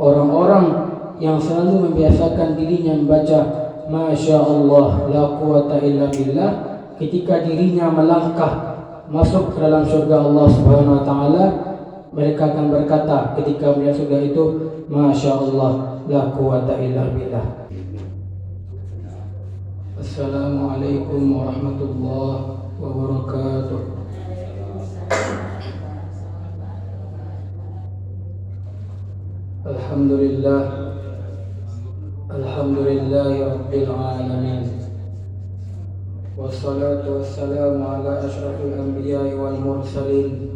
orang-orang yang selalu membiasakan dirinya membaca Masya Allah la quwata illa billah ketika dirinya melangkah masuk ke dalam surga Allah Subhanahu wa taala, mereka akan berkata ketika melihat surga itu, Masya Allah la quwata illa billah. Assalamualaikum warahmatullahi wabarakatuh. Alhamdulillah, alhamdulillahi rabbil alamin. Wassalatu wassalamu ala asyrafil anbiya'i wal mursalin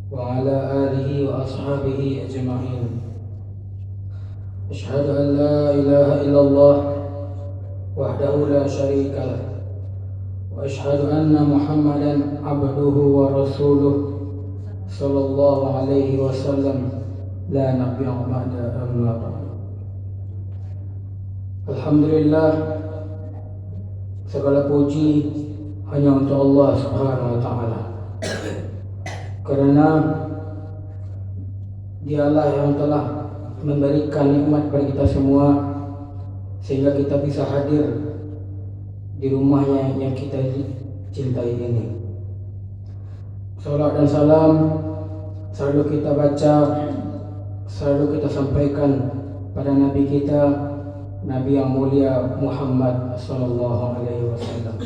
wa ala alihi wa ashabihi ajma'in. Asyhadu an la ilaha illallah wahdahu la syarika lah wa asyhadu anna Muhammadan abduhu wa rasuluh sallallahu alaihi wasallam la nabiyya ba'da amma ba'd. Alhamdulillah, segala puji hanya untuk Allah Subhanahu wa taala. Karena Dialah yang telah memberikan nikmat bagi kita semua sehingga kita bisa hadir di rumahnya yang kita cintai ini. Salat dan salam selalu kita baca, selalu kita sampaikan pada Nabi kita, Nabi yang mulia Muhammad sallallahu alaihi wasallam.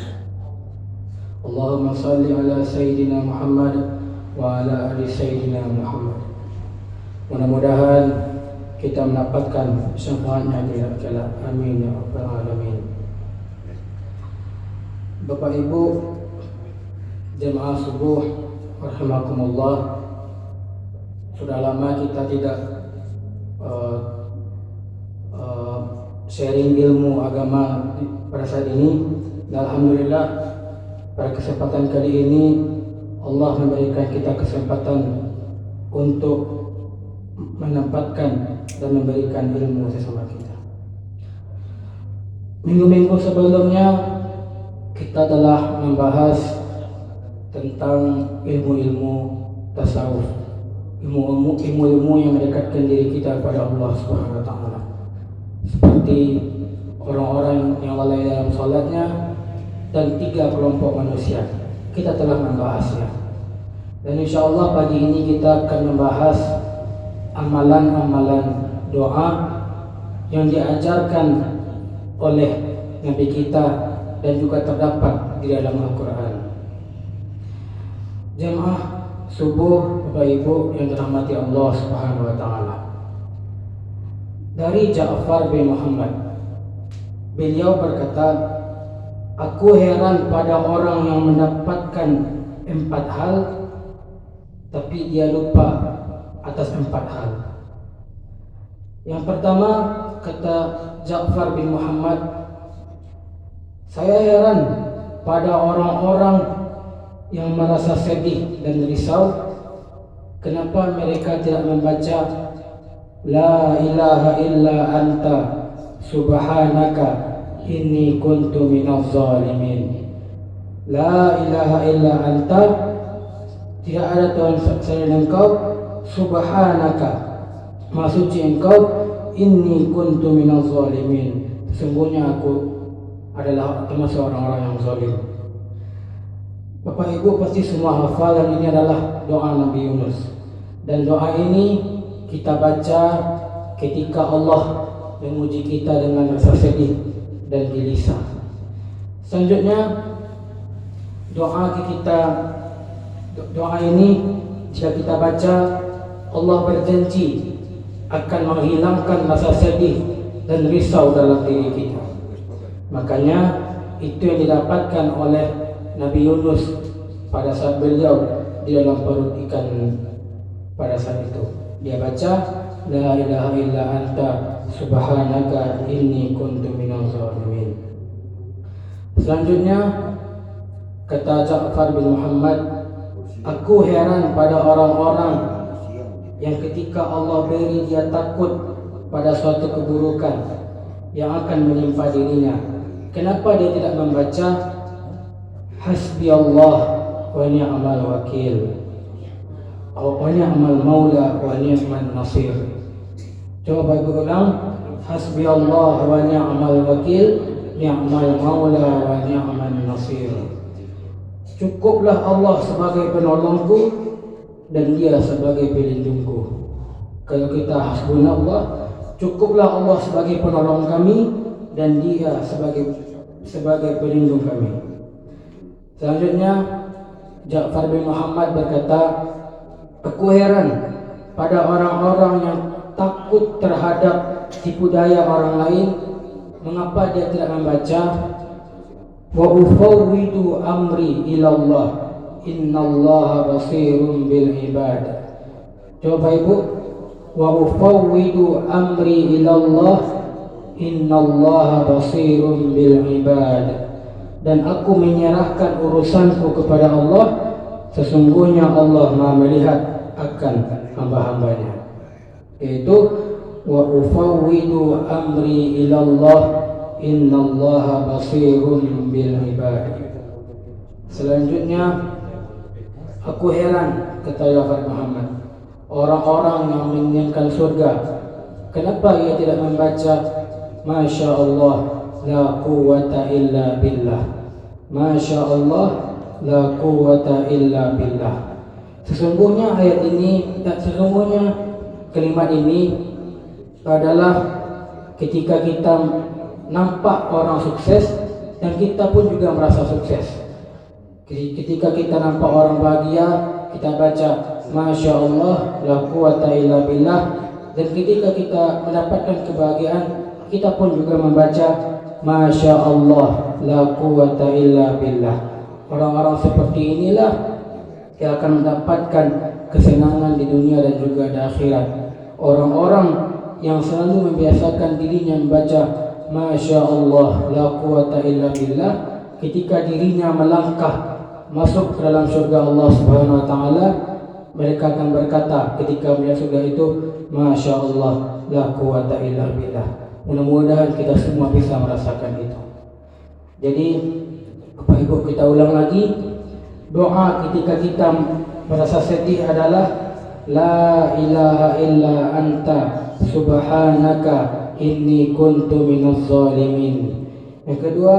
Allahumma salli ala Sayyidina Muhammad wa ala ali Sayyidina Muhammad. Mudah-mudahan kita mendapatkan syafaatnya di akhirat kelak. Amin ya rabbal alamin. Bapak Ibu jemaah subuh rahimakumullah, sudah lama kita tidak sharing ilmu agama pada saat ini. Dan alhamdulillah pada kesempatan kali ini Allah memberikan kita kesempatan untuk menempatkan dan memberikan ilmu sesama kita. Minggu-minggu sebelumnya kita telah membahas tentang ilmu-ilmu tasawuf, ilmu-ilmu yang mendekatkan diri kita kepada Allah Subhanahu wa taala. Seperti orang-orang yang lalai dalam salatnya dan 3 kelompok manusia. Kita telah membahasnya. Dan insyaallah pagi ini kita akan membahas amalan-amalan doa yang diajarkan oleh Nabi kita dan juga terdapat di dalam Al-Quran. Jemaah subuh Bapak Ibu yang dirahmati Allah Subhanahu wa taala. Dari Ja'far bin Muhammad, beliau berkata, aku heran pada orang yang mendapatkan 4 hal tapi dia lupa atas 4 hal. Yang pertama, kata Ja'far bin Muhammad, saya heran pada orang-orang yang merasa sedih dan risau, kenapa mereka tidak membaca La ilaha illa anta subhanaka inni kuntu minaz zalimin. La ilaha illa anta, tidak ada Tuhan selain Engkau, subhanaka, maha suci Engkau, inni kuntu minaz zalimin, sesungguhnya aku adalah termasuk orang-orang yang zalim. Bapak Ibu pasti semua hafal dan ini adalah doa Nabi Yunus. Dan doa ini kita baca ketika Allah menguji kita dengan rasa sedih dan gelisah. Selanjutnya doa ini jika kita baca, Allah berjanji akan menghilangkan rasa sedih dan risau dalam diri kita. Makanya itu yang didapatkan oleh Nabi Yunus pada saat beliau di dalam perut ikan pada saat itu. Dia baca La ilaha illa anta subhanaka inni kuntu minaz zalimin. Selanjutnya kata Ja'far bin Muhammad, aku heran pada orang-orang yang ketika Allah beri dia takut pada suatu keburukan yang akan menimpa dirinya, kenapa dia tidak membaca Hasbi Allah wa ni'mal wakil, wa ni'mal maula wa ni'man nasir. Coba ibu ulang. Hasbi Allah wa ni'mal wakil, ni'mal maula wa ni'mal nasir. Cukuplah Allah sebagai penolongku dan Dia sebagai pelindungku. Kalau kita hasbunallah, cukuplah Allah sebagai penolong kami dan Dia sebagai pelindung kami. Selanjutnya Ja'far bin Muhammad berkata, aku heran pada orang-orang yang takut terhadap tipu daya orang lain, mengapa dia tidak membaca wa ufawwidu amri ilallah innallaha basirun bil ibad. Coba ibu, wa ufawwidu amri ilallah innallaha basirun bil ibad. Dan aku menyerahkan urusanku kepada Allah, sesungguhnya Allah Maha melihat akan hamba-hambanya. Yaitu wa ufawwidu amri ilallah innallaha basirun bil ibad. Selanjutnya, aku heran, kata Ja'far Muhammad, orang-orang yang menginginkan surga, kenapa ia tidak membaca Masya Allah la quwwata illa billah, Masya Allah la quwwata illa billah. Sesungguhnya kalimat ini adalah ketika kita nampak orang sukses dan kita pun juga merasa sukses. Ketika kita nampak orang bahagia, kita baca Masya Allah la quwwata illa billah. Dan ketika kita mendapatkan kebahagiaan, kita pun juga membaca Masya Allah la quwwata illa billah. Orang-orang seperti inilah yang akan mendapatkan kesenangan di dunia dan juga di akhirat. Orang-orang yang selalu membiasakan dirinya membaca Masya Allah la quwwata illa billah, ketika dirinya melangkah masuk ke dalam surga Allah Subhanahu wa taala, mereka akan berkata ketika melihat surga itu, Masya Allah la quwwata illa billah. Mudah-mudahan kita semua bisa merasakan itu. Jadi Bapak Ibu, kita ulang lagi, doa ketika kita merasa sedih adalah La ilaha illa anta subhanaka inni kuntu minaz zalimin. Yang kedua,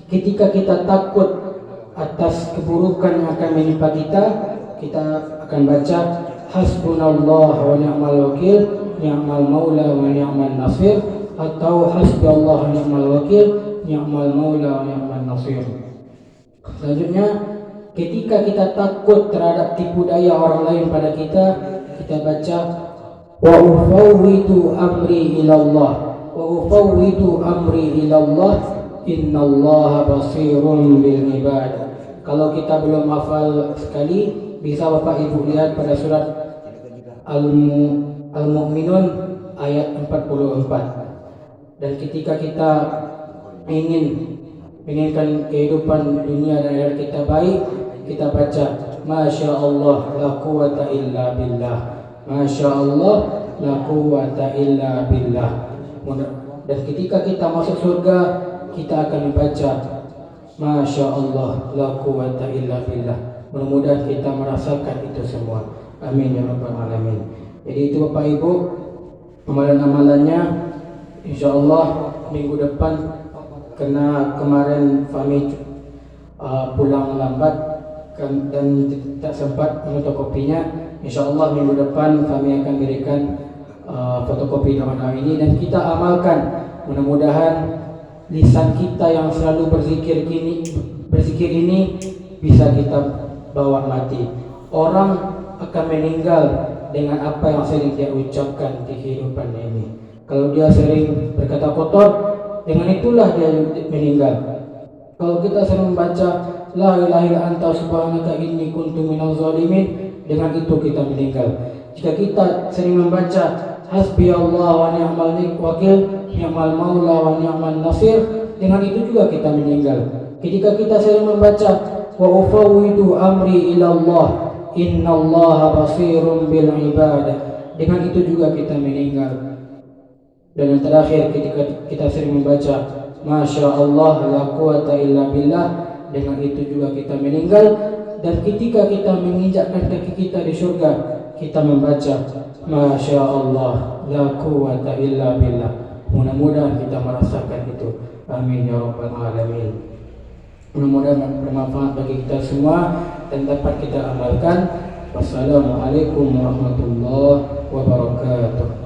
ketika kita takut atas keburukan yang akan menimpa kita, kita akan baca hasbunallah wa ni'mal wakil, ni'mal maula wa ni'mal nasir, atau hasbunallah wa ni'mal wakil, ni'mal maula wa ni'mal nasir. Selanjutnya, ketika kita takut terhadap tipu daya orang lain pada kita, kita baca wa ufawwidu amri ilallah, wa ufawwidu amri ilallah innallaha basirun bil ibad. Kalau kita belum hafal sekali, bisa Bapak Ibu lihat pada surat Al-Mu'minun ayat 44. Dan ketika kita inginkan kehidupan dunia dan akhirat kita baik, kita baca Masya Allah la quwwata illa billah, Masya Allah la quwwata illa billah. Dan ketika kita masuk surga, kita akan membaca Masya Allah la quwwata illa billah. Mudah-mudahan kita merasakan itu semua. Amin ya rabbal alamin. Jadi itu Bapak Ibu amalan-amalannya. InsyaAllah minggu depan, karena kemarin Fahmi pulang lambat dan tidak sempat fotokopinya, InsyaAllah minggu depan Fahmi akan berikan fotokopi doa ini dan kita amalkan. Mudah-mudahan lisan kita yang selalu berzikir ini bisa kita bawa mati. Orang akan meninggal dengan apa yang sering dia ucapkan di kehidupan ini. Kalau dia sering berkata kotor, dengan itulah dia meninggal. Kalau kita sering membaca La ilaha illa anta subhanaka inni kuntu minaz zalimin, dengan itu kita meninggal. Jika kita sering membaca Hasbi Allah wa ni'mal wakil, ni'mal maula wa ni'mal nasir, dengan itu juga kita meninggal. Ketika kita sering membaca wa ufawwidu amri ilallah innallaha basirun bil ibad, dengan itu juga kita meninggal. Dan yang terakhir, ketika kita sering membaca Masya Allah la quwwata illa billah, dengan itu juga kita meninggal. Dan ketika kita menginjakkan kaki kita di surga, kita membaca Masya Allah la quwwata illa billah. Mudah-mudahan kita merasakan itu. Amin ya rabbal alamin. Mudah-mudahan bermanfaat bagi kita semua dan dapat kita amalkan. Wassalamualaikum warahmatullahi wabarakatuh.